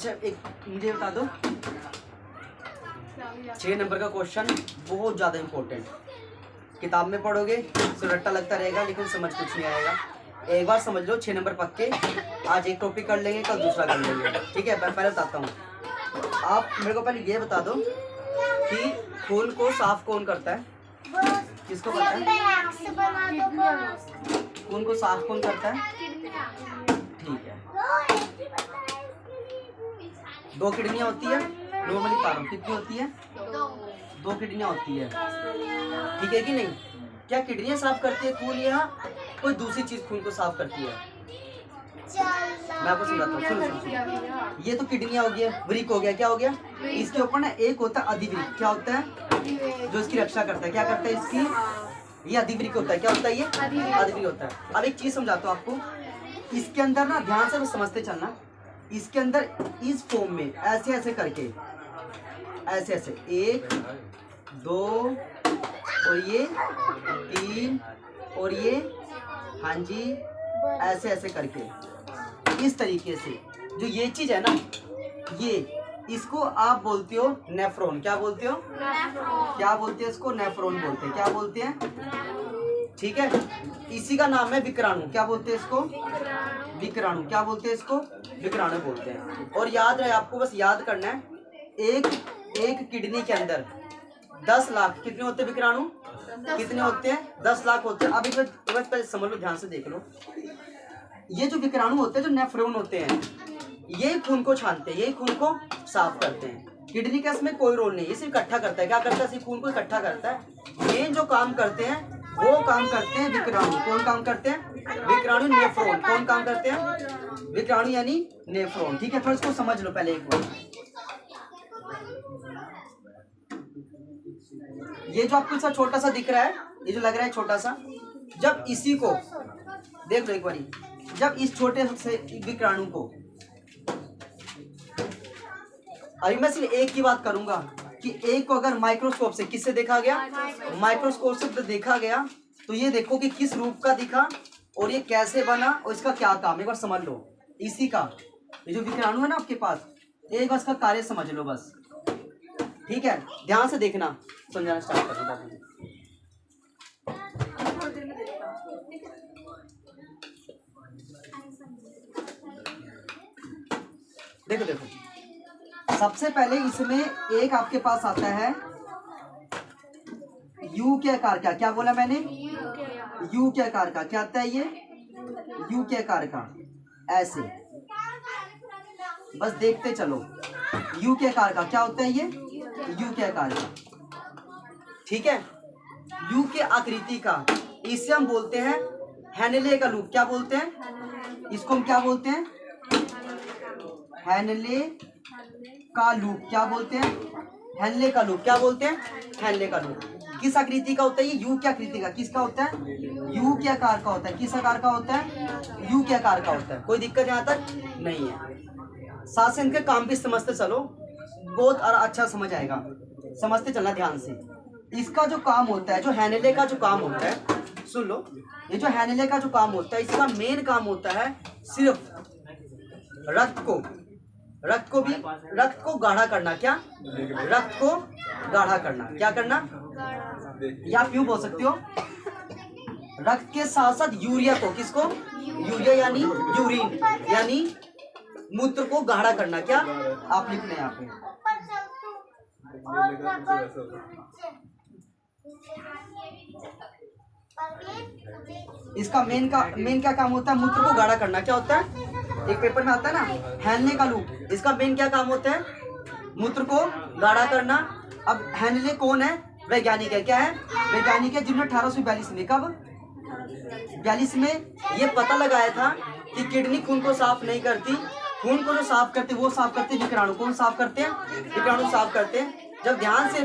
अच्छा एक मुझे बता दो, 6 नंबर का क्वेश्चन बहुत ज़्यादा इम्पोर्टेंट, किताब में पढ़ोगे तो रट्टा लगता रहेगा लेकिन समझ कुछ नहीं आएगा। एक बार समझ लो 6 नंबर पक्के। आज एक टॉपिक कर लेंगे, कल दूसरा कर लेंगे, ठीक है। मैं पहले बताता हूँ, आप मेरे को पहले ये बता दो कि खून को साफ कौन करता है? किसको पता है खून को साफ कौन करता है? ठीक है, 2 किडनियाँ होती है नॉर्मली, बता रहा हूँ कितनी होती है? 2 किडनियाँ होती है, ठीक है कि नहीं? क्या किडनियाँ साफ करती है खून या कोई दूसरी चीज खून को साफ करती है? मैं आपको समझाता हूँ, सुनो। ये तो किडनियाँ हो गया, वृक्क हो गया, क्या हो गया? इसके ऊपर ना एक होता है अधिवृक्क, क्या होता है? जो इसकी रक्षा करता है, क्या करता है इसकी? ये अधिवृक्क होता है, क्या होता है ये? अधिवृक्क होता है। अब एक चीज समझाता हूँ आपको, इसके अंदर ना ध्यान से समझते चलना, इसके अंदर इस फॉर्म में ऐसे ऐसे करके, ऐसे ऐसे 1 2 और ये 3 और ये, हाँ जी, ऐसे ऐसे करके इस तरीके से जो ये चीज है ना, ये इसको आप बोलते हो नेफ्रॉन। क्या बोलते हो? क्या बोलते हैं इसको? नेफ्रॉन बोलते हैं। क्या बोलते हैं? ठीक है, इसी का नाम है विकराणु। क्या बोलते हैं इसको? विकराणु। क्या बोलते हैं इसको? विकराणु बोलते हैं। और याद रहे, आपको बस याद करना है, एक किडनी के अंदर 10 लाख कितने होते हैं विकराणु? कितने होते हैं? 10 लाख होते हैं। अब एक बार पहले समझ लो, ध्यान से देख लो, ये जो विकराणु होते हैं, जो नेफ्रॉन होते हैं, ये खून को छानते हैं, ये खून को साफ करते हैं। किडनी का इसमें कोई रोल नहीं, ये सिर्फ इकट्ठा करता है। क्या करता है? सिर्फ खून को इकट्ठा करता है। ये जो काम करते हैं वो काम करते हैं विकराणु। कौन काम करते हैं? विकराणु, नेफ्रॉन। कौन काम करते हैं? विकराणु यानी नेफ्रॉन। ठीक है, फिर इसको समझ लो पहले एक बार। ये जो आपको छोटा सा दिख रहा है, ये जो लग रहा है छोटा सा, जब इसी को देख लो एक बारी, जब इस छोटे से विकराणु को, अभी मैं सिर्फ एक की बात करूंगा कि एक को अगर माइक्रोस्कोप से, किससे देखा गया? माइक्रोस्कोप से देखा गया, तो ये देखो कि किस रूप का दिखा और ये कैसे बना और इसका क्या काम, एक बार समझ लो। इसी का ये जो विकराणु है ना आपके पास, एक बार इसका कार्य समझ लो बस, ठीक है? ध्यान से देखना, समझाना स्टार्ट कर दो। देखो देखो, सबसे पहले इसमें एक आपके पास आता है यू के आकार का। क्या बोला मैंने? यू के आकार का। क्या आता है ये? यू के आकार का। ऐसे बस देखते चलो, यू के आकार का। क्या होता है ये? यू के आकार का, ठीक है? यू के आकृति का, इसे हम बोलते हैं हेनले का लूप। क्या बोलते हैं इसको? हम क्या बोलते हैं? हेनले का लूप। क्या बोलते हैं? हेनले का लूप। क्या बोलते हैं? हेनले का लूप। किस आकृति का होता है ये? यू की आकृति का। किसका होता है? यू के आकार का होता है। किस आकार का होता है? यू के आकार का होता है। कोई दिक्कत यहाँ तक नहीं है। साथ से इनके काम भी समझते चलो, बहुत अच्छा समझ आएगा। समझते चलना ध्यान से। इसका जो काम होता है, जो हेनले का जो काम होता है, सुन लो, ये जो हेनले का जो काम होता है, इसका मेन काम होता है सिर्फ रक्त को गाढ़ा करना। क्या? रक्त को गाढ़ा करना। क्या करना? या आप यूं बोल सकते हो, रक्त के साथ साथ यूरिया को, किसको? यूरिया यानी यूरिन, यानी मूत्र को गाढ़ा करना। क्या? आप लिख लें यहाँ पे। इसका मेन क्या काम होता है? मूत्र को गाढ़ा करना। क्या होता है? एक पेपर में आता है ना, हेनले का लूप। इसका मेन क्या काम होता है? मूत्र को गाढ़ा करना। अब हेनले कौन है? वैज्ञानिक है। क्या है? वैज्ञानिक है, जिन्होंने 1842 में, कब? 42 में ये पता लगाया था कि किडनी खून को साफ नहीं करती। खून को जो साफ करते, वो साफ करते विकराणु। कौन साफ करते हैं? विकराणु साफ करते हैं। जब ध्यान से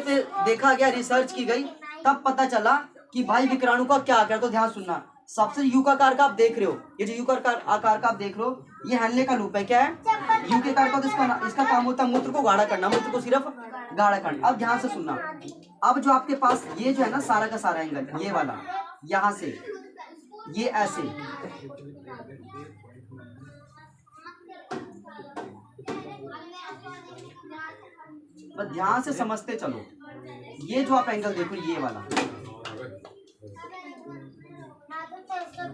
देखा गया, रिसर्च की गई, तब पता चला कि भाई विकराणु का क्या आकार। तो ध्यान सुनना, सबसे यू का आकार का आप देख रहे हो, ये जो यू का आकार का आप देख रहे हो, ये हेनले का लूप है। क्या है? यू के आकार का। तो इसका काम होता है मूत्र को गाढ़ा करना, मूत्र को सिर्फ गाढ़ा करना। अब ध्यान से सुनना, अब जो आपके पास ये जो है ना, सारा का सारा एंगल, ये वाला, यहाँ से ये ऐसे, बस ध्यान से समझते चलो। ये जो आप एंगल देखो, ये वाला,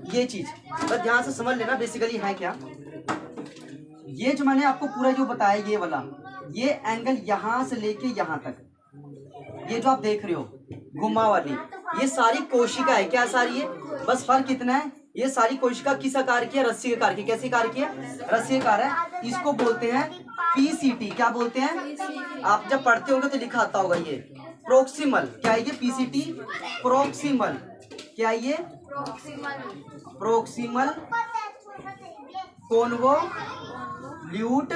ये चीज बस ध्यान से समझ लेना बेसिकली है क्या। ये जो मैंने आपको पूरा जो बताया, ये वाला, ये एंगल यहां से लेके यहां तक, ये जो आप देख रहे हो घुमा वाली, ये सारी कोशिका है। क्या सारी है? बस फर्क कितना है, ये सारी कोशिका किस आकार की है? रस्सी आकार की। कैसे आकार की है? रस्सी आकार है। इसको बोलते हैं पीसीटी। क्या बोलते हैं? आप जब पढ़ते होंगे तो लिखा आता होगा ये प्रोक्सिमल। क्या है ये? PCT proximal. क्या है ये? Proximal convoluted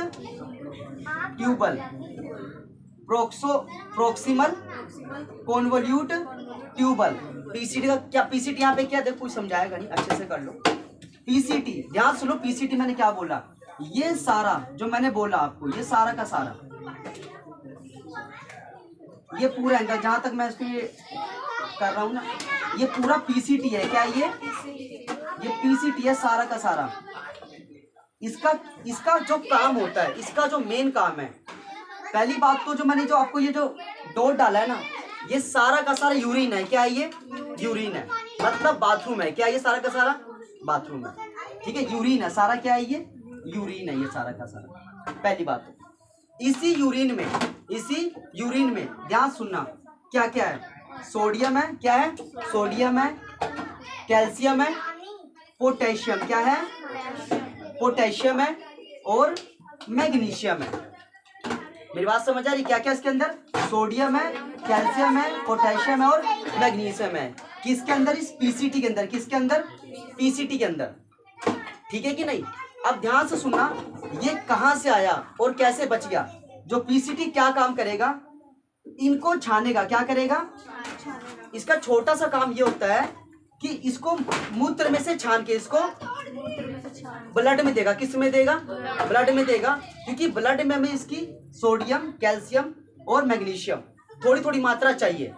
tubule. Proximal convoluted tubule. PCT का क्या? पीसीटी यहाँ पे क्या देखो, कोई समझाएगा नहीं, अच्छे से कर लो। पीसीटी ध्यान सुनो, पीसीटी मैंने क्या बोला, ये सारा जो मैंने बोला आपको, ये सारा का सारा, ये पूरा एंगल जहां तक मैं इसको ये कर रहा हूं ना, ये पूरा पीसीटी है। क्या ये पीसीटी है सारा का सारा। इसका जो काम होता है, इसका जो मेन काम है, पहली बात तो जो मैंने जो आपको ये जो डॉट डाला है ना, ये सारा का सारा यूरिन है। क्या है ये? यूरिन है, मतलब बाथरूम है। क्या है ये? सारा का सारा बाथरूम है। ठीक है, यूरिन है सारा। क्या है ये? यूरिन है ये सारा का सारा। पहली बात, इसी यूरिन में ध्यान सुनना क्या क्या है। सोडियम है। क्या है? सोडियम है, कैल्शियम है, पोटेशियम। क्या है? पोटेशियम है और मैग्नीशियम है। मेरी बात समझ आ रही? क्या क्या इसके अंदर? सोडियम है, कैल्शियम है, पोटेशियम है और मैग्नीशियम है। किसके अंदर? इस पीसीटी के अंदर। किसके अंदर? पीसीटी के अंदर। ठीक है कि नहीं? अब ध्यान से सुनना, ये कहां से आया और कैसे बच गया। जो पीसीटी क्या काम करेगा, इनको छानेगा। क्या करेगा? इसका छोटा सा काम ये होता है कि इसको मूत्र में से छान के इसको ब्लड में देगा। किस में देगा? ब्लड में देगा, क्योंकि ब्लड में हमें इसकी सोडियम, कैल्शियम और मैग्नीशियम थोड़ी थोड़ी मात्रा चाहिए।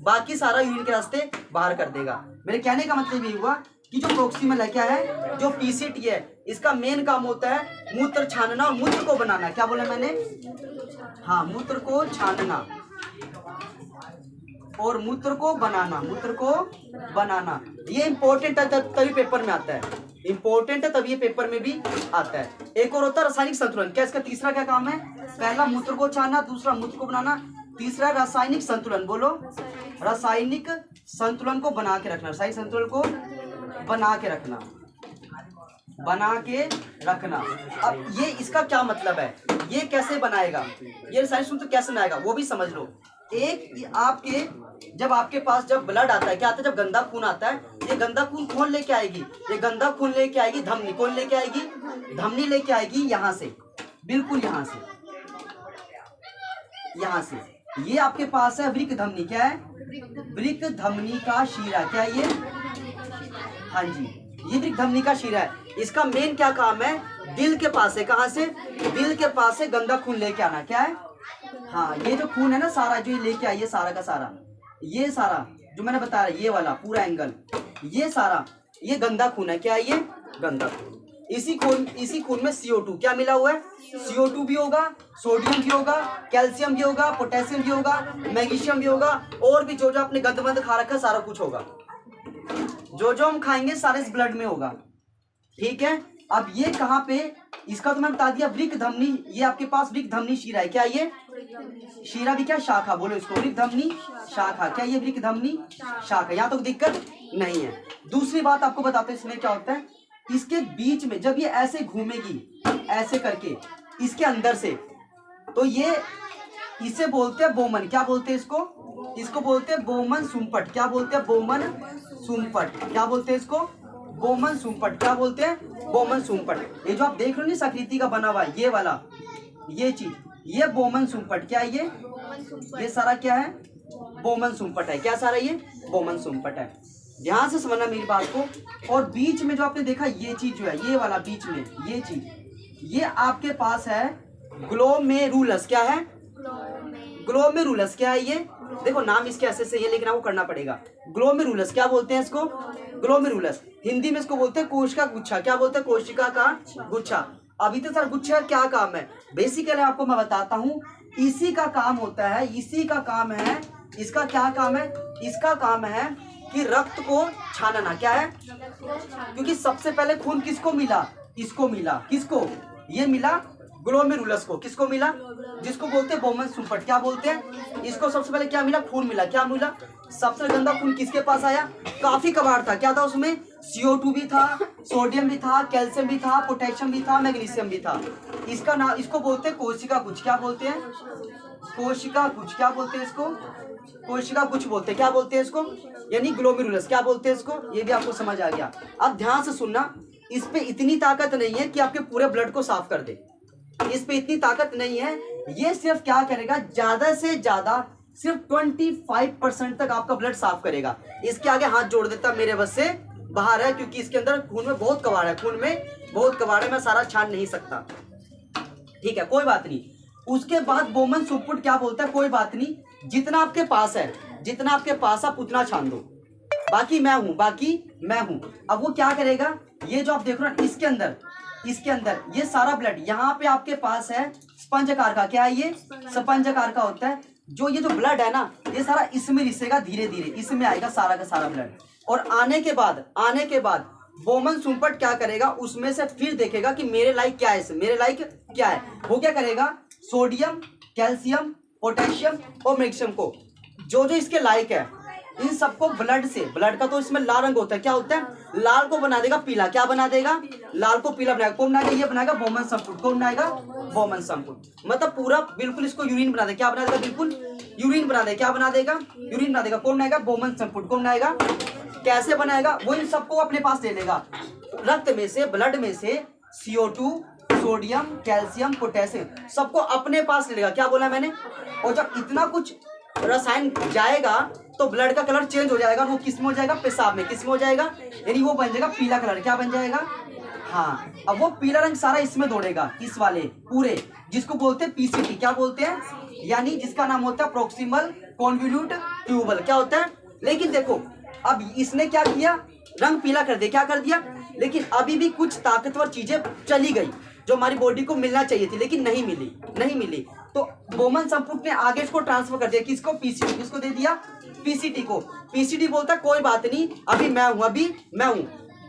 बाकी सारा यूरिन के रास्ते बाहर कर देगा। मेरे कहने का मतलब ये हुआ कि जो प्रोक्सिमल है, क्या है? जो पीसीटी है, इसका मेन काम होता है मूत्र छानना और मूत्र को बनाना। क्या बोला मैंने? हाँ, मूत्र को छानना और मूत्र को बनाना। ये इंपॉर्टेंट है, तभी पेपर में आता है। इंपॉर्टेंट है तभी ये पेपर में भी आता है। एक और होता है रासायनिक संतुलन। क्या इसका तीसरा क्या काम है? पहला मूत्र को छानना, दूसरा मूत्र को बनाना, तीसरा रासायनिक संतुलन। बोलो, रासायनिक संतुलन को बना के रखना। रासायनिक संतुलन को बना के रखना। अब ये इसका क्या मतलब है, ये कैसे बनाएगा, ये रासायनिक संतुलन कैसे बनाएगा वो भी समझ लो। एक आपके पास जब ब्लड आता है, क्या आता है? जब गंदा खून आता है, ये गंदा खून कौन लेके आएगी? ये गंदा खून लेके आएगी धमनी। कौन लेके आएगी? धमनी लेके आएगी। यहाँ से, बिल्कुल यहाँ से ये आपके पास है वृक्क धमनी। क्या है? वृक्क धमनी का शिरा। क्या ये? हाँ जी, ये वृक्क धमनी का शिरा है। इसका मेन क्या काम है? दिल के पास है। कहाँ से? दिल के पास से गंदा खून लेके आना। क्या है? हाँ, ये जो खून है ना सारा, जो ये लेके आइए सारा का सारा, ये सारा जो मैंने बताया, ये वाला पूरा एंगल, ये सारा ये गंदा खून है। क्या है ये? गंदा खून। इसी खून में CO2 क्या मिला हुआ है? CO2 भी होगा, सोडियम भी होगा, कैल्शियम भी होगा, पोटेशियम भी होगा, मैग्नीशियम भी होगा, और भी जो आपने गंद खा रखा है सारा कुछ होगा। जो हम खाएंगे सारे इस ब्लड में होगा। ठीक है, अब ये कहाँ पे? इसका तो मैं बता दिया, वृक्क धमनी। ये आपके पास वृक्क धमनी शिरा है। क्या ये? शिरा भी क्या? शाखा। बोलो इसको, वृक्क धमनी शाखा। क्या ये? वृक्क धमनी शाखा। यहाँ तो दिक्कत नहीं है। दूसरी बात आपको बताते हैं, इसमें क्या होता है, इसके बीच में जब ये ऐसे घूमेगी, ऐसे करके इसके अंदर से, तो ये इसे बोलते हैं बोमन। क्या बोलते हैं इसको बोलते हैं बोमन सुम्पट। क्या बोलते हैं? बोमन सुम्पट। क्या बोलते हैं इसको? बोमन सुम्पट। क्या बोलते हैं? बोमन सुम्पट। ये जो आप देख रहे हो ना, आकृति का बना हुआ ये वाला, ये चीज, ये बोमन सुम्पट। क्या है ये सारा क्या है? बोमन सुम्पट है। क्या सारा? ये बोमन सुम्पट है। ध्यान से समझना मेरी बात को। और बीच में जो आपने देखा, ये चीज जो है, ये वाला बीच में ये चीज, ये आपके पास है ग्लोमेरुलस। क्या है? ग्लोमेरुलस। क्या है ये? देखो नाम इसके ऐसे से ये, लेकिन आपको करना पड़ेगा। ग्लोमेरुलस क्या बोलते हैं इसको? ग्लोमेरुलस। हिंदी में इसको बोलते हैं कोशिका गुच्छा। क्या बोलते हैं? कोशिका का गुच्छा। अभी तो सर गुच्छे का क्या काम है, बेसिकली आपको मैं बताता हूँ। इसी का काम होता है, इसी का काम है, इसका क्या काम है, इसका काम है कि रक्त को छानना। क्या है, क्योंकि सबसे पहले खून किसको मिला, इसको मिला, किसको, ये मिला ग्लोमेरुलस को, किसको मिला, जिसको बोलते हैं बोमन सुम्पट। क्या बोलते हैं इसको, सबसे पहले क्या मिला, खून मिला। क्या मिला, सबसे गंदा खून किसके पास आया, काफी कबाड़ था, क्या था उसमें, CO2 भी था, सोडियम भी था, कैल्शियम भी था, पोटेशियम भी था, मैग्नीशियम भी था। इसका नाम, इसको बोलते हैं कोशिका गुच्छ। क्या बोलते हैं, कोशिका गुच्छ। क्या बोलते हैं इसको, कोशिका गुच्छ बोलते हैं। क्या बोलते हैं इसको, यानी ग्लोमेरुलस। क्या बोलते हैं इसको, ये भी आपको समझ आ गया। अब ध्यान से सुनना, इस पे इतनी ताकत नहीं है कि आपके पूरे ब्लड को साफ कर दे, इस पे इतनी ताकत नहीं है। ये सिर्फ क्या करेगा, ज्यादा से ज्यादा सिर्फ 25% तक आपका ब्लड साफ करेगा। इसके आगे हाथ जोड़ देता मेरे बस से बाहर है, क्योंकि इसके अंदर खून में बहुत कबाड़ है, खून में बहुत कबाड़ है, मैं सारा छान नहीं सकता। ठीक है, कोई बात नहीं। उसके बाद बोमन सुपुट क्या बोलता है, कोई बात नहीं, जितना आपके पास है, जितना आपके पास आप उतना छान दो, बाकी मैं हूं, बाकी मैं हूं। अब वो क्या करेगा, ये जो आप देख रहे हो इसके अंदर, इसके अंदर ये सारा ब्लड यहाँ पे आपके पास है स्पंज आकार का। क्या है ये, स्पंज आकार का होता है। जो ये जो ब्लड है ना, ये सारा इसमें रिसेगा, धीरे धीरे इसमें आएगा सारा का सारा ब्लड। और आने के बाद बोमन सुम्पट क्या करेगा, उसमें से फिर देखेगा कि मेरे लायक क्या है, इसमें मेरे लायक क्या है। वो क्या करेगा, सोडियम, कैल्शियम, पोटेशियम और मैग्नीशियम को, जो जो इसके लायक है, इन सबको ब्लड से, ब्लड का तो इसमें लाल रंग होता है, क्या होता है, लाल को बना देगा पीला। क्या बना देगा, लाल को पीला बनाएगा। कौन बनाएगा, ये बनाएगा बोमन संपुट। कौन बनाएगा, बोमन संपुट। मतलब पूरा बिल्कुल इसको यूरिन बना देगा। क्या बना देगा, बिल्कुल यूरिन बना देगा। क्या बना देगा, यूरिन बना देगा। कौन बनाएगा, बोमन संपुट। कौन बनाएगा, कैसे बनाएगा, वो इन सबको अपने पास ले लेगा। रक्त में से, ब्लड में से CO2, सोडियम, कैल्शियम, पोटेशियम सबको अपने पास ले लेगा। क्या बोला मैंने, और जब इतना कुछ रसायन जाएगा तो ब्लड का कलर चेंज हो जाएगा। वो किस में हो जाएगा, पेशाब में। किस में हो जाएगा, यानी वो बन जाएगा पीला कलर। क्या बन जाएगा, हाँ। अब वो पीला रंग सारा इसमें दौड़ेगा, इस वाले पूरे, जिसको बोलते हैं PCT। क्या बोलते हैं, यानी जिसका नाम होता है प्रोक्सिमल कॉन्वोल्यूट ट्यूबल। क्या होता है, लेकिन देखो अब इसने क्या किया, रंग पीला कर दिया। क्या कर दिया, लेकिन अभी भी कुछ ताकतवर चीजें चली गई जो हमारी बॉडी को मिलना चाहिए थी, लेकिन नहीं मिली, नहीं मिली। तो बोमन संपुट ने आगे इसको ट्रांसफर कर दिया, किसको, PCT। किसको दे दिया, PCT को। PCT बोलता है कोई बात नहीं, अभी मैं हूं, अभी मैं हूं।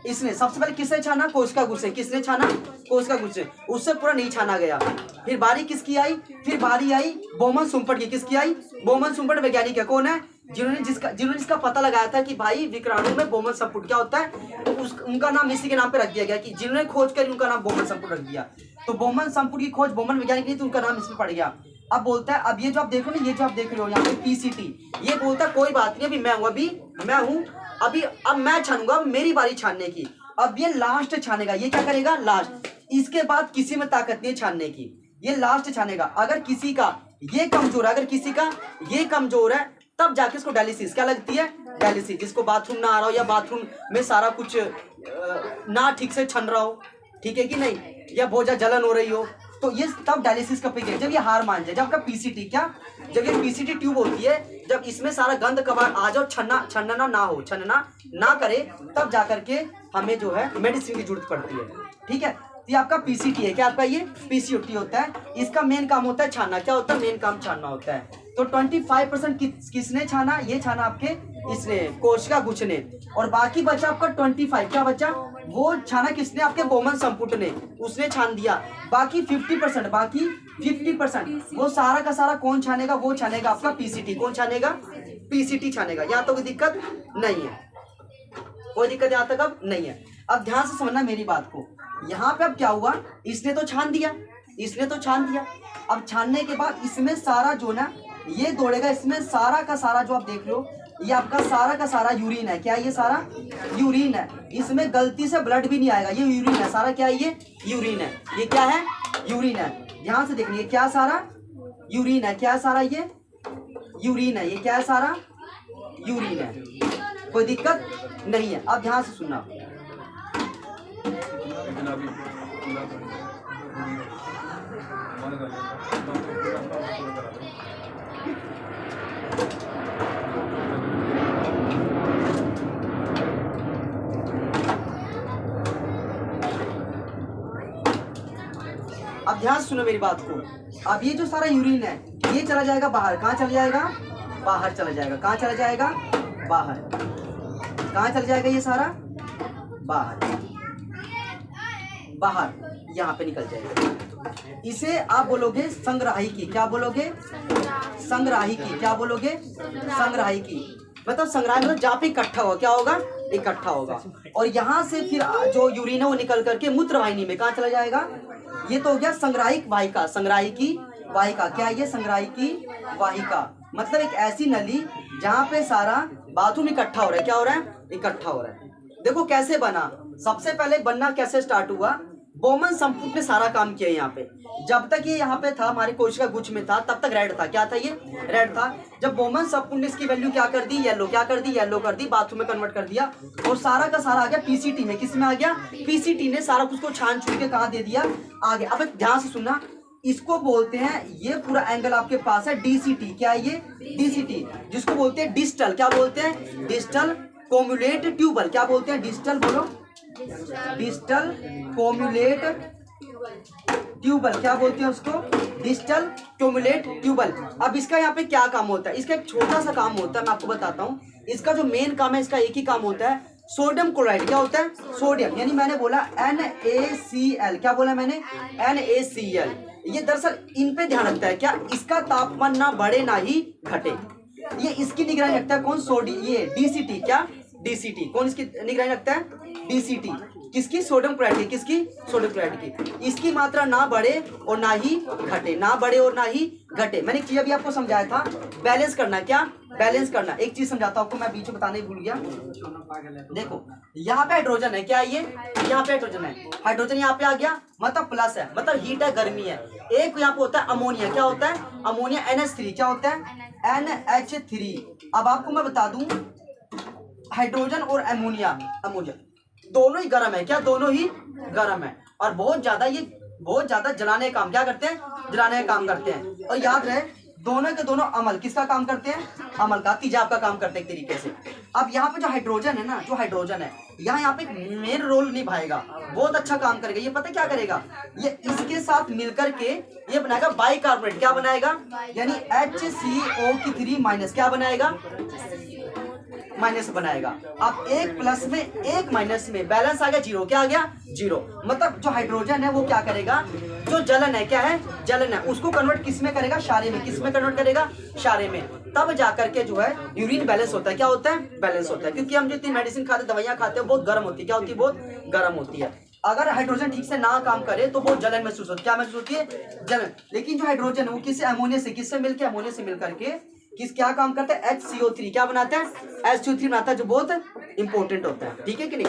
इसने सबसे पहले किसने छाना, कोशिका गुच्छ से। किसने छाना, कोशिका गुच्छ से। उससे पूरा नहीं छाना गया। फिर बारी किसकी आई, फिर बारी आई बोमन सुम्पट की। किसकी आई, बोमन सुम्पट वैज्ञानिक है, कौन है, जिन्होंने इसका पता लगाया था कि भाई विक्राणु में बोमन संपुट क्या होता है, तो उनका नाम इसी के नाम पे रख दिया गया, कि जिन्होंने खोज कर उनका नाम बोमन संपुट रख दिया। तो बोमन संपुट की खोज बोमन वैज्ञानिक नहीं, तो उनका नाम इसमें पड़ गया। अब बोलता है, अब ये जो आप देख रहे हो ना, ये जो आप देख रहे हो यहाँ पे PCT, ये बोलता है कोई बात नहीं, अभी मैं हूँ, अभी मैं हूँ, अभी अब मैं छानूंगा, अब मेरी बारी छानने की। अब ये लास्ट छानेगा। ये क्या करेगा, लास्ट। इसके बाद किसी में ताकत नहीं है छानने की, ये लास्ट छानेगा। अगर किसी का ये कमजोर है, अगर किसी का ये कमजोर है, तब जाके इसको डायलिसिस क्या लगती है, डायलिसिस। जिसको बाथरूम ना आ रहा हो, या बाथरूम में सारा कुछ ना ठीक से छन रहा हो, ठीक है कि नहीं, या बहुत ज्यादा जलन हो रही हो, तो ये तब डायलिसिस का पे, जब ये हार मान जाए, जब आपका PCT क्या, जब ये PCT ट्यूब होती है, जब इसमें सारा गंद कबाड़ आ जाओ, छनना ना हो, छनना ना करे, तब जाकर के हमें जो है मेडिसिन की जरूरत पड़ती है। ठीक है, ये आपका PCT है। क्या आपका ये PCT होता है। इसका मेन काम होता है छानना। क्या होता है, मेन काम छानना होता है। तो 25% किसने छाना, ये छाना आपके इसने, कोशिका गुच्छ ने। और बाकी बचा आपका 25, क्या बचा, वो छाना किसने, आपके बोमन संपुट ने, उसने छान दिया। बाकी 50%, बाकी 50% वो सारा का सारा कौन छानेगा, वो छानेगा आपका PCT। कौन छानेगा, PCT छानेगा। यहाँ तो कोई दिक्कत नहीं है, कोई दिक्कत यहाँ तक अब नहीं है। अब ध्यान से समझना मेरी बात को। यहाँ पे अब क्या हुआ, इसने तो छान दिया, इसने तो छान दिया। अब छानने के बाद इसमें सारा जो ना ये दौड़ेगा, इसमें सारा का सारा जो आप देख रहे हो, ये आपका सारा का सारा यूरिन है। क्या ये सारा यूरिन है, इसमें गलती से ब्लड भी नहीं आएगा, ये यूरिन है सारा। क्या है ये, यूरिन है। ये क्या है, यूरिन है। ध्यान से देखिए, क्या सारा यूरिन है, क्या सारा ये यूरिन है, ये क्या है सारा यूरिन है। कोई दिक्कत नहीं है। अब ध्यान से सुनना, अब ध्यान से सुनो मेरी बात को। अब ये जो सारा यूरिन है ये चला जाएगा बाहर। कहाँ चला जाएगा? बाहर चला जाएगा। कहाँ चला जाएगा? बाहर। कहाँ चला जाएगा ये सारा? बाहर। बाहर यहाँ पे निकल जाएगा। इसे आप बोलोगे संग्राहिकी। क्या बोलोगे? संग्राहिकी। क्या बोलोगे? संग्राहिकी। मतलब संग्राह मतलब जहाँ पे इकट्ठा होगा, क्या होगा? इकट्ठा होगा। और यहाँ से फिर जो यूरिन है वो निकल करके मूत्रवाहिनी में कहाँ चला जाएगा? ये तो हो गया संग्राहिक वाहिका। संग्राहिकी वाहिका क्या है? ये संग्राहिकी वाहिका मतलब एक ऐसी नली जहाँ पे सारा बाथरूम इकट्ठा हो रहा है। क्या हो रहा है? इकट्ठा हो रहा है। देखो कैसे बना। सबसे पहले बनना कैसे स्टार्ट हुआ? बोमन संपुट ने सारा काम किया यहाँ पे। जब तक ये यहाँ पे था हमारे कोशिका गुच्छ में था तब तक रेड था। क्या था? ये रेड था। जब बोमन संपुट ने इसकी वैल्यू क्या कर दी? येलो। क्या कर दी? येलो कर दी। बाथरूम में कन्वर्ट कर दिया और सारा का सारा आ गया पीसीटी में। किस में आ गया? पीसीटी ने सारा कुछ को छान छूट के कहाँ दे दिया? आगे। अब ध्यान से सुनना, इसको बोलते हैं, ये पूरा एंगल आपके पास है डीसीटी। क्या है ये? डीसीटी, जिसको बोलते हैं डिस्टल। क्या बोलते हैं? Distal convoluted tubule. क्या बोलते हैं? डिस्टल बोलो। Distal convoluted tubule. क्या बोलते हैं उसको? Distal convoluted tubule. अब इसका यहाँ पे क्या काम होता है? इसका एक छोटा सा काम होता है, मैं आपको बताता हूँ। इसका जो मेन काम है, इसका एक ही काम होता है, सोडियम क्लोराइड। क्या होता है? सोडियम, यानी मैंने बोला NaCl। क्या बोला मैंने? NaCl। ये दरअसल इन पे ध्यान रखता है। क्या? इसका तापमान ना बढ़े ना ही घटे। ये इसकी निगरानी रखता है कौन? ये डीसीटी। क्या? डीसीटी। कौन इसकी निगरानी रखता है? डीसीटी। किसकी? सोडियम क्लोराइड की। किसकी? सोडियम क्लोराइड की। इसकी मात्रा ना बढ़े और ना ही घटे। ना बढ़े और ना ही घटे। मैंने एक चीज अभी आपको समझाया था, बैलेंस करना। क्या? बैलेंस करना। एक चीज समझाता हूँ आपको, मैं बीच में बताने भूल गया। देखो यहाँ पे हाइड्रोजन है। क्या है ये? यहाँ पे हाइड्रोजन है। हाइड्रोजन यहाँ पे आ गया मतलब प्लस है, मतलब हीट है, गर्मी है। एक यहाँ पे होता है अमोनिया। क्या होता है? Ammonia NH3। क्या होता है? NH3। अब आपको मैं बता दूं, हाइड्रोजन और अमोनिया दोनों ही गर्म है। क्या? दोनों ही गर्म है और बहुत ज्यादा जलाने का काम क्या करते हैं? जलाने का काम करते हैं। और याद रहे दोनों के दोनों अमल किसका काम करते हैं? अमल का, तेजाब का काम करते हैं एक तरीके से। अब यहाँ पे जो हाइड्रोजन है ना, जो हाइड्रोजन है यहाँ पे मेन रोल निभाएगा, बहुत अच्छा काम करेगा। ये पता क्या करेगा? ये इसके साथ मिलकर के ये बनाएगा बाइकार्बोनेट। क्या बनाएगा? यानी HCO3- क्या बनाएगा? माइनस बनाएगा। अब एक प्लस में एक माइनस में बैलेंस आ गया जीरो। क्या आ गया? जीरो। मतलब जो हाइड्रोजन है वो क्या करेगा? जो जलन है, क्या है? जलन है, उसको कन्वर्ट किस में करेगा? क्षारीय में। किस में कन्वर्ट करेगा? क्षारीय में। तब जाकर के जो है यूरिन बैलेंस होता है। क्या होता है? बैलेंस होता है। क्योंकि हम जो इतनी मेडिसिन खाते, दवाइयां खाते हैं, बहुत गर्म होती है। क्या होती है? बहुत गर्म होती है। अगर हाइड्रोजन ठीक से ना काम करे तो बहुत जलन महसूस होती है। क्या महसूस होती है? जलन। लेकिन जो हाइड्रोजन है वो किससे? अमोनिया से। किससे मिलकर? अमोनिया से मिलकर के क्या काम करता है? HCO3। क्या बनाता है? HCO3 बनाता है, जो बहुत इंपॉर्टेंट होता है। ठीक है कि नहीं?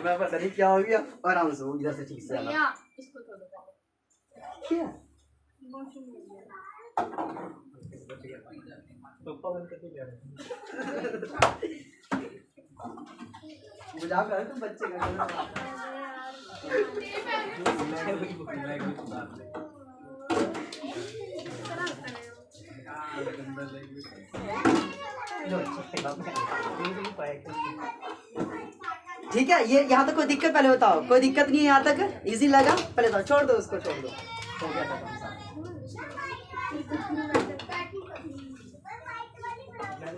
मैं पता नहीं क्या हो गया। आराम से इधर से ठीक से क्या? मजाक कर रहे तुम बच्चे का। ठीक है, ये यहाँ तक कोई दिक्कत? पहले बताओ, कोई दिक्कत नहीं है यहाँ तक? इजी लगा? पहले बताओ। छोड़ दो उसको, छोड़ दो।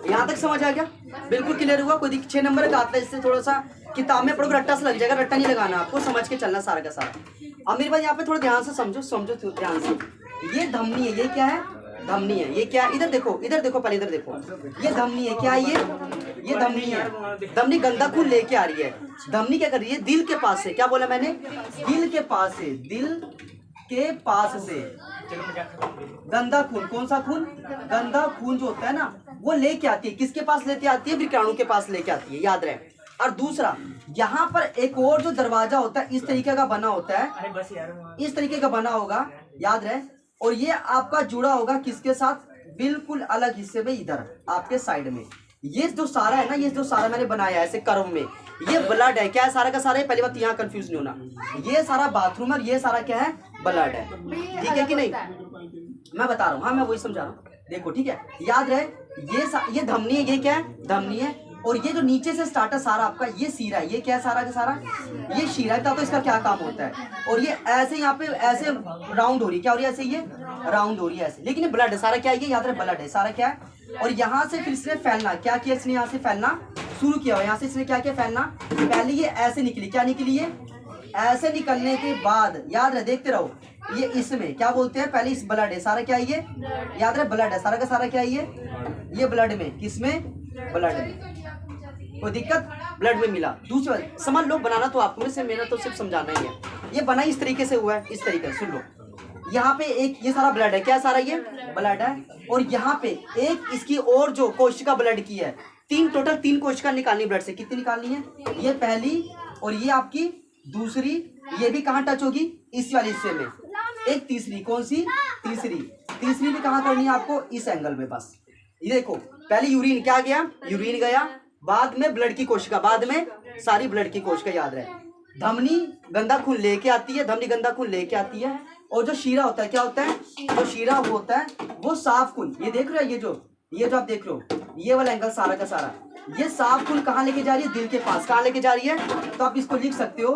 यहाँ तक समझ आ गया? बिल्कुल क्लियर हुआ? कोई 6 नंबर का आता है, इससे थोड़ा सा किताब में पढ़ोगे रट्टा से लग जाएगा। रट्टा नहीं लगाना आपको, समझ के चलना सारा का सारा। अब मेरे पास यहाँ पे थोड़ा ध्यान से समझो ध्यान से। ये धमनी है। ये क्या है? धमनी है। ये क्या है? इधर देखो पहले इधर देखो। ये धमनी है। क्या है ये धमनी है। धमनी गंदा खून लेके आ रही है। धमनी क्या कर रही है? दिल के पास से। क्या बोला मैंने? दिल के पास से। दिल के पास से गंदा खून। कौन सा खून? गंदा खून जो होता है ना, वो लेके आती है। किसके पास लेके आती है? विक्राणु के पास लेके आती है। याद रहे। और दूसरा, यहाँ पर एक और जो दरवाजा होता है इस तरीके का बना होता है, इस तरीके का बना होगा। याद रहे। और ये आपका जुड़ा होगा किसके साथ? बिल्कुल अलग हिस्से में, इधर आपके साइड में। ये जो सारा है ना, ये जो सारा मैंने बनाया है ऐसे कर्व में, ये ब्लड है। क्या है? सारा का सारा है। पहली बात यहाँ कंफ्यूज नहीं होना, ये सारा बाथरूम है, ये सारा क्या है? ब्लड है। ठीक है कि नहीं? मैं बता रहा हूँ, हाँ मैं वही समझा रहा हूँ। देखो ठीक है, याद रहे ये धमनी है, ये क्या है धमनी है, और ये जो नीचे से स्टार्टर सारा आपका ये सीरा है, ये क्या है सारा का सारा ये शीरा है। तो इसका क्या काम होता है, और ये ऐसे यहाँ पे ऐसे राउंड हो रही है, क्या हो रही है ऐसे, ये राउंड हो रही है ऐसे, लेकिन ये ब्लड है सारा, क्या है ये याद रहे ब्लड है सारा क्या है। और यहाँ से फिर इसने फैलना क्या किया, इसने यहाँ से फैलना शुरू किया हुआ, यहाँ से इसने क्या किया फैलना, पहले ये ऐसे निकली, क्या निकली है ऐसे, निकलने के बाद याद रहे देखते रहो, ये इसमें क्या बोलते हैं पहले इस ब्लड है सारा, क्या है ये याद रहे ब्लड है सारा का सारा, क्या है ये ब्लड में, किसमें ब्लड में, कोई दिक्कत ब्लड में मिला। दूसरी बात समझ लो, बनाना तो आपको से, मेरा तो सिर्फ समझाना ही है। ये बना इस तरीके से हुआ है, इस तरीके से सुन लो, यहाँ पे एक ये सारा ब्लड है, क्या सारा ये ब्लड है, और यहाँ पे एक इसकी और जो कोशिका ब्लड की है, टोटल 3 कोशिका निकालनी ब्लड से, कितनी निकालनी है, ये पहली और ये आपकी दूसरी, ये भी कहाँ टच होगी इस वाले हिस्से में, एक तीसरी, कौन सी तीसरी भी कहाँ करनी है आपको, इस एंगल में। बस ये देखो पहले यूरिन क्या गया, यूरिन गया, बाद में ब्लड की कोशिका, बाद में सारी ब्लड की कोशिका, याद रहे धमनी गंदा खून लेके आती है, धमनी गंदा खून लेके आती है, और जो शीरा होता है क्या होता है, जो शीरा वो होता है वो साफ खून, ये देख रहे हो ये जो आप देख रहे हो ये वाला एंगल सारा का सारा, ये साफ खून कहाँ लेके जा रही है, दिल के पास, कहाँ लेके जा रही है, तो आप इसको लिख सकते हो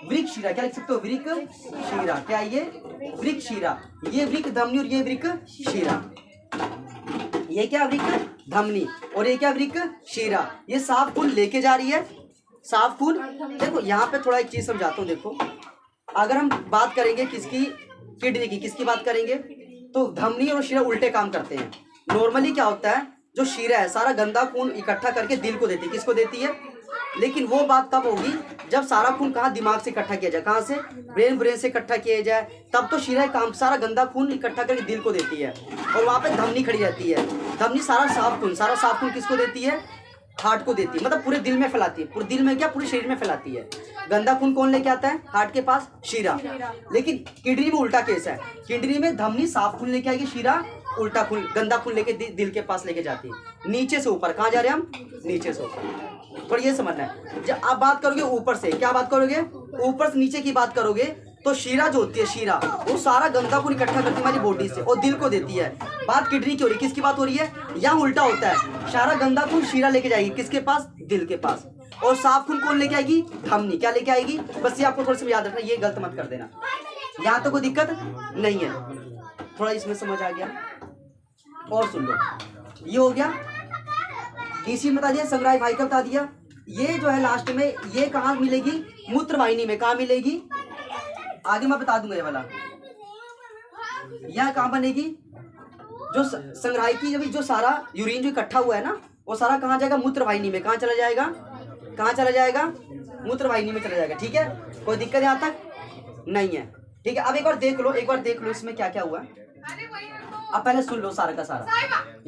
वृक शीरा, क्या लिख सकते हो वृक शीरा, क्या ये वृक शीरा, ये वृक धमनी और ये वृक शीरा, ये क्या वृक धमनी और ये क्या वृक शीरा, ये साफ खून लेके जा रही है, साफ खून। देखो यहाँ पे थोड़ा एक चीज समझाता हूँ, देखो अगर हम बात करेंगे किसकी, किडनी की, किसकी बात करेंगे, तो धमनी और शीरा उल्टे काम करते हैं। नॉर्मली क्या होता है, जो शीरा है सारा गंदा खून इकट्ठा करके दिल को देती है, किसको देती है, लेकिन वो बात कब होगी जब सारा खून कहाँ दिमाग से इकट्ठा किया जाए, कहाँ से ब्रेन से इकट्ठा किया जाए, तब तो शीरा काम सारा गंदा खून इकट्ठा करके दिल को देती है, और वहाँ पे धमनी खड़ी रहती है, धमनी सारा साफ खून किसको देती है, हार्ट को देती है, मतलब पूरे दिल में फैलाती है, पूरे दिल में क्या पूरे शरीर में फैलाती है। गंदा खून कौन लेके आता है, हार्ट के पास शीरा, लेकिन किडनी में उल्टा केस है, किडनी में धमनी साफ खून लेके आएगी, शीरा उल्टा खून गंदा खून लेके दिल के पास लेके जाती है, नीचे से ऊपर, कहाँ जा रहे हैं हम, नीचे से ऊपर। पर ये समझना है, जब आप बात करोगे ऊपर से, क्या बात करोगे ऊपर से नीचे की बात करोगे, तो शीरा जो होती है, शीरा वो सारा गंदा खून इकट्ठा करती है हमारी बॉडी से और दिल को देती है। बात किडनी की हो रही है, किसकी बात हो रही है, यहाँ उल्टा होता है, सारा गंदा खून शीरा लेके जाएगी किसके पास, दिल के पास, और साफ खून कौन लेके आएगी, धमनी क्या लेके आएगी। बस ये आपको थोड़ा सा याद रखना, ये गलत मत कर देना, यहाँ तो कोई दिक्कत नहीं है, थोड़ा इसमें समझ आ गया। और सुन लो, ये हो गया डीसी बता दिया, संग्राही भाई का बता दिया। ये जो है लास्ट में ये कहाँ मिलेगी, मूत्र वाहिनी में, कहाँ मिलेगी आगे मैं बता दूंगा, ये वाला यह कहाँ बनेगी, जो संग्राही की जो सारा यूरिन जो इकट्ठा हुआ है ना, वो सारा कहाँ जाएगा, मूत्र वाहिनी में, कहाँ चला जाएगा, कहाँ चला जाएगा, मूत्र वाहिनी में चला जाएगा। ठीक है, कोई दिक्कत यहाँ तक नहीं है। ठीक है, अब एक बार देख लो, इसमें क्या क्या हुआ है। अब पहले सुन लो सारा का सारा,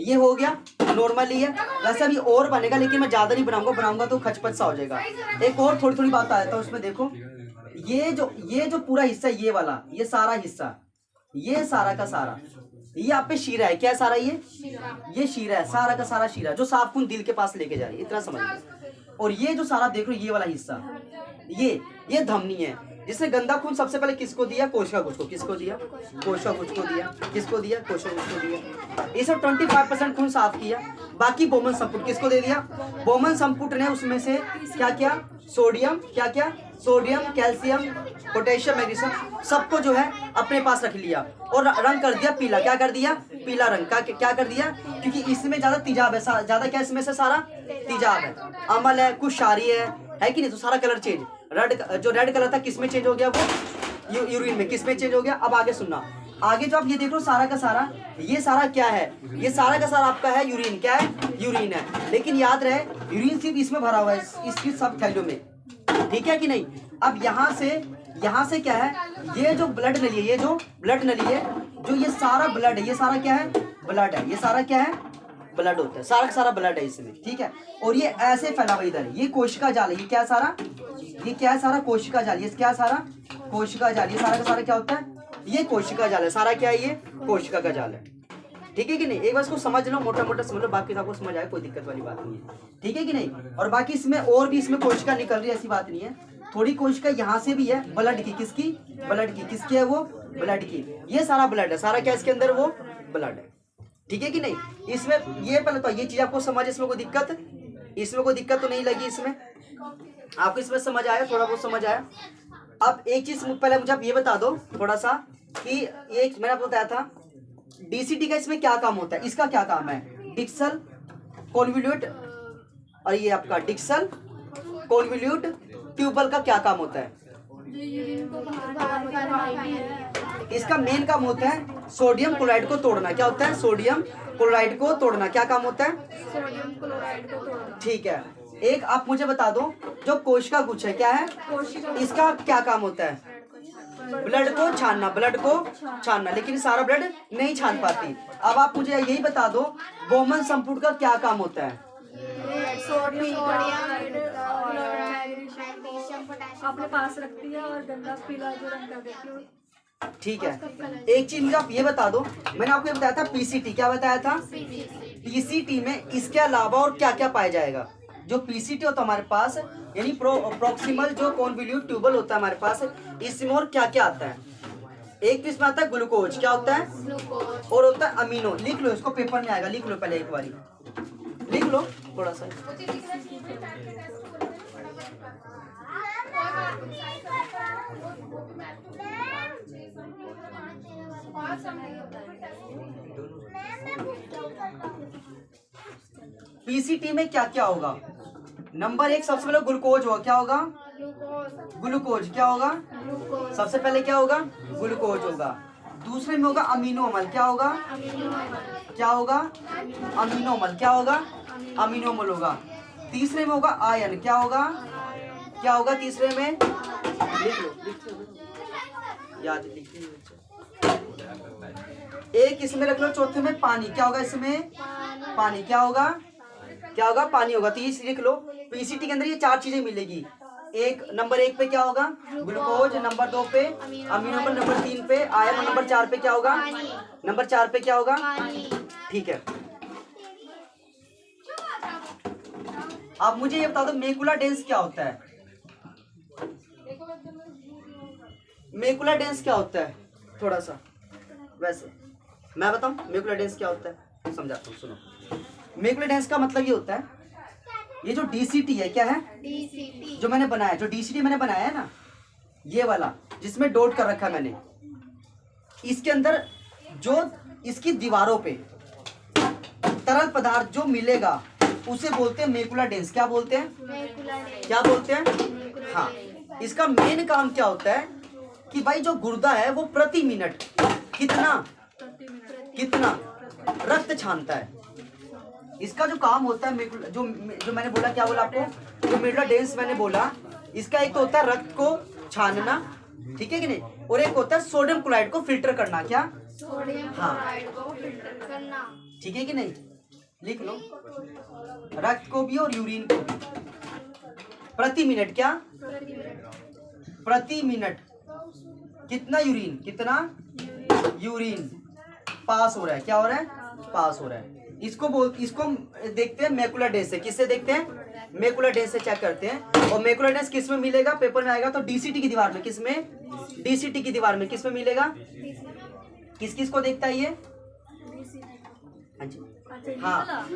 ये हो गया नॉर्मली है, वैसे अभी और बनेगा लेकिन मैं ज्यादा नहीं बनाऊंगा तो खचपच सा हो जाएगा। एक और थोड़ी बात आ जाता है उसमें, देखो ये जो पूरा हिस्सा, ये वाला ये सारा हिस्सा, ये सारा का सारा ये आप पे शीरा है, क्या है सारा, ये शीरा है, सारा का सारा शीरा जो साफ खून दिल के पास लेके जा रही है, इतना समझ लो। और ये जो सारा देख लो, ये वाला हिस्सा ये धमनी है, जिसने गंदा खून सबसे पहले किसको दिया, कोशिका कुछ को, किसको दिया, कोशिका कुछ को दिया, किसको दिया, कोशिका कुछ को दिया। इसे 25% खून साफ किया, बाकी बोमन संपुट किसको दे दिया, बोमन संपुट ने उसमें से क्या क्या, सोडियम, क्या क्या, सोडियम, कैल्शियम, पोटेशियम, मैग्नीशियम, सबको जो है अपने पास रख लिया और रंग कर दिया पीला। क्या कर दिया, पीला रंग का, क्या कर दिया, क्योंकि इसमें ज्यादा तेजाब है, ज्यादा क्या इसमें से सारा तेजाब है, अमल है, कुछ क्षारीय है कि नहीं, तो सारा कलर चेंज, जो रेड कलर था किसमें चेंज हो गया, वो यूरिन में, किसमें चेंज हो गया। अब आगे सुनना, आगे जो आप ये देख लो सारा का सारा, ये सारा क्या है, ये सारा का सारा आपका है यूरिन, क्या है, यूरिन है। लेकिन याद रहे यूरिन सिर्फ इसमें भरा हुआ है, इसकी सब थैलियों में, ठीक है कि नहीं। अब यहाँ से क्या है, ये जो ब्लड नली है, ये जो ब्लड नली है, जो ये सारा ब्लड है, ये सारा क्या है, ब्लड है, ये सारा क्या है, ब्लड होता है, सारा का सारा ब्लड है इसमें, ठीक है। और ये ऐसे फैला हुआ इधर, ये कोशिका जाल है, ये क्या सारा, ये क्या है सारा, कोशिका जाल, ये क्या सारा, कोशिका जाल, ये सारा का सारा क्या होता है, ये कोशिका जाल है, सारा क्या है, ये कोशिका का जाल है, ठीक है कि नहीं। एक बार इसको समझ लो, मोटा मोटा समझ लो, बाकी आपको समझ आए, कोई दिक्कत वाली बात नहीं है, ठीक है कि नहीं। और बाकी इसमें और भी इसमें कोशिका निकल रही है, ऐसी बात नहीं है, थोड़ी कोशिका यहाँ से भी है, ब्लड की, किसकी, ब्लड की, किसकी है वो, ब्लड की, ये सारा ब्लड है, सारा क्या इसके अंदर वो ब्लड है। ठीक है कि नहीं? इसमें ये पहले तो ये चीज आपको समझ, इसमें कोई दिक्कत तो नहीं लगी? इसमें आपको इसमें समझ आया? थोड़ा बहुत समझ आया? अब एक चीज पहले मुझे आप ये बता दो थोड़ा सा कि एक मैंने आपको बताया था डीसीटी का इसमें क्या काम होता है, इसका क्या काम है? डिक्सल कॉन्वोल्यूट, और ये आपका डिक्सल कॉन्वोल्यूट ट्यूबल का क्या काम होता है? इसका मेन काम होता है सोडियम क्लोराइड को तोड़ना। क्या होता है? सोडियम क्लोराइड को तोड़ना। क्या काम होता है? सोडियम क्लोराइड को तोड़ना। ठीक है, एक आप मुझे बता दो जो कोशिका गुच्छ है क्या है, इसका क्या काम होता है? ब्लड को छानना, ब्लड को छानना, लेकिन सारा ब्लड नहीं छान पाती। अब आप मुझे यही बता दो बोमन संपुट का क्या काम होता है? अपने पास रखती है और गंदा पीला जो रंग कर देती है। ठीक है, एक चीज मुझे आप ये बता दो, मैंने आपको ये बताया था पीसीटी, क्या बताया था? पीसीटी में इसके अलावा और क्या क्या पाया जाएगा? जो पीसीटी होता है हमारे पास, यानी प्रोक्सिमल जो कॉन्वोल्यूट ट्यूबल होता है हमारे पास, इसमें और क्या क्या आता है? एक तो इसमें आता है ग्लूकोज, क्या होता है? और होता है अमीनो। लिख लो इसको, पेपर में आएगा, लिख लो पहले एक बारी, लिख लो थोड़ा सा। पीसीटी में क्या क्या होगा? नंबर एक सबसे पहले ग्लूकोज होगा। क्या होगा? ग्लूकोज। क्या होगा? सबसे पहले क्या होगा? ग्लूकोज होगा। दूसरे में होगा अमीनो अम्ल। क्या होगा? क्या होगा? अमीनो अम्ल। क्या होगा? अमीनो अम्ल होगा। तीसरे में होगा आयन। क्या होगा? क्या होगा तीसरे में? लिख लो, याद लिख लो। एक इसमें रख लो, चौथे में पानी। क्या होगा इसमें? पानी। क्या होगा? क्या होगा? पानी होगा। तीसरी लिख लो, पीसीटी के अंदर ये चार चीजें मिलेगी। एक नंबर एक पे क्या होगा? ग्लूकोज। नंबर दो पे अमीनो अम्ल। नंबर तीन पे आयरन। और नंबर चार पे क्या होगा? नंबर चार पे क्या होगा? ठीक है, आप मुझे ये बता दो मेकुला डेंस क्या होता है? मेकुला डेंस क्या होता है? थोड़ा सा वैसे मैं बताऊं मेकुला डेंस क्या होता है, समझाता हूँ, सुनो। मेकुला डेंस का मतलब ये होता है, ये जो डीसीटी है, क्या है? डीसीटी जो मैंने बनाया, जो डीसीटी मैंने बनाया है ना, ये वाला जिसमें डॉट कर रखा है मैंने, इसके अंदर जो इसकी दीवारों पे तरल पदार्थ जो मिलेगा उसे बोलते हैं मेकुला डेंस। क्या बोलते हैं? क्या बोलते हैं? हाँ, इसका मेन काम क्या होता है कि भाई जो गुर्दा है वो प्रति मिनट कितना रक्त छानता है। इसका जो काम होता है जो मैंने बोला, क्या बोला आपको? जो मेकुला डेंस मैंने बोला, इसका एक तो होता है रक्त को छानना, ठीक है कि नहीं, और एक होता है सोडियम क्लोराइड को फिल्टर करना। क्या? सोडियम क्लोराइड को फिल्टर करना। ठीक है कि नहीं? लिख लो, रक्त को भी और यूरिन को भी प्रति मिनट। क्या? प्रति मिनट कितना यूरिन, कितना यूरिन पास हो रहा है? क्या हो रहा है? पास हो रहा है। इसको देखते हैं मेकुला डेंस से। किससे देखते हैं? मेकुला डेंस से चेक करते हैं। और मेकुला डेंस किस में मिलेगा? पेपर में आएगा तो डीसीटी की दीवार में। किस में? डीसीटी की दीवार में। किस में मिलेगा? किस किस को देखता है ये? हाँ,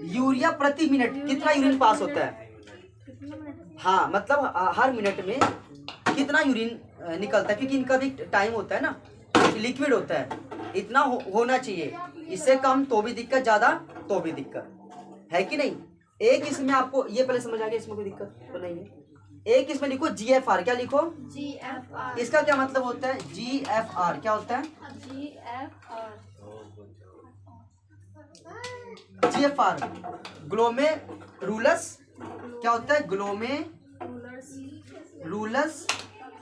यूरिया प्रति मिनट कितना यूरिन पास होता है? हाँ, मतलब हर मिनट में कितना यूरिन निकलता है, क्योंकि इनका भी टाइम होता है ना, लिक्विड होता है, इतना होना चाहिए। इससे कम तो भी दिक्कत, ज्यादा तो भी दिक्कत है कि नहीं? एक इसमें आपको ये पहले समझ आ गया, इसमें कोई दिक्कत तो नहीं है। एक इसमें लिखो जीएफआर। क्या लिखो? जीएफआर। इसका क्या मतलब होता है? जीएफआर क्या होता है? GFR glomerulus. क्या होता है? Glomerulus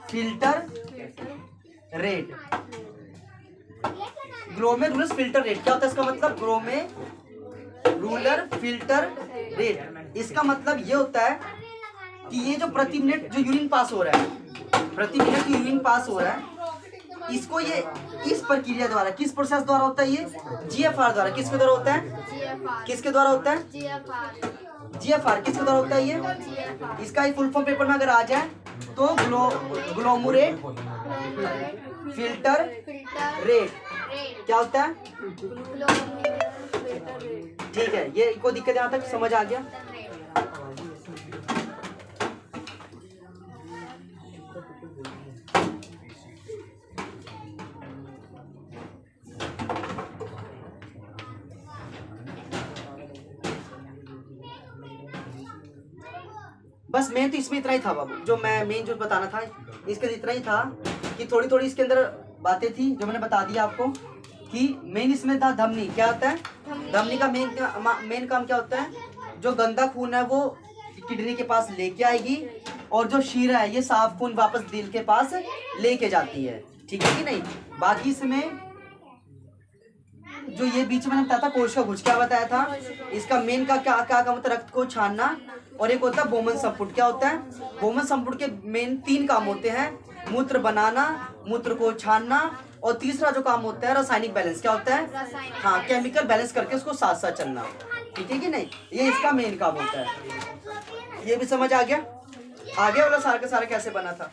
filter rate. Glomerulus filter rate क्या होता है? इसका मतलब ग्लोमेरुलर फिल्टर रेट, इसका मतलब ये होता है कि ये जो प्रति मिनट जो यूरिन पास हो रहा है, प्रति मिनट यूरिन पास हो रहा है, इसको ये इस प्रक्रिया द्वारा, किस प्रोसेस द्वारा होता है? ये जीएफआर द्वारा। किसके द्वारा होता है? किसके द्वारा होता है? जीएफआर किसके द्वारा होता है? ये इसका फुल फॉर्म पेपर में अगर आ जाए तो ग्लोमुलेट फिल्टर रेट क्या होता है? ठीक है, ये कोई दिक्कत यहाँ तक समझ आ गया? बस मेन तो इसमें इतना ही था बाबू, जो मैं मेन जो बताना था इसके इतना ही था कि थोड़ी थोड़ी इसके अंदर बातें थी जो मैंने बता दिया आपको कि मेन इसमें था धमनी। क्या होता है? धमनी का मेन काम क्या होता है? जो गंदा खून है वो किडनी के पास लेके आएगी और जो शीरा है ये साफ खून वापस दिल के पास लेके जाती है। ठीक है कि नहीं? बाकी इसमें जो ये बीच में मैंने बताया था कोश का गुज, क्या बताया था? इसका मेन का क्या क्या काम होता है? रक्त को छानना। और एक होता है बोमन संपुट। क्या होता है? बोमन संपुट के मेन 3 काम होते हैं, मूत्र बनाना, मूत्र को छानना, और तीसरा जो काम होता है रासायनिक बैलेंस। क्या होता है? हाँ, केमिकल बैलेंस करके उसको साथ साथ चलना। ठीक है कि नहीं? ये इसका मेन काम होता है। ये भी समझ आ गया? आगे वाला सारा का सारा कैसे बना था?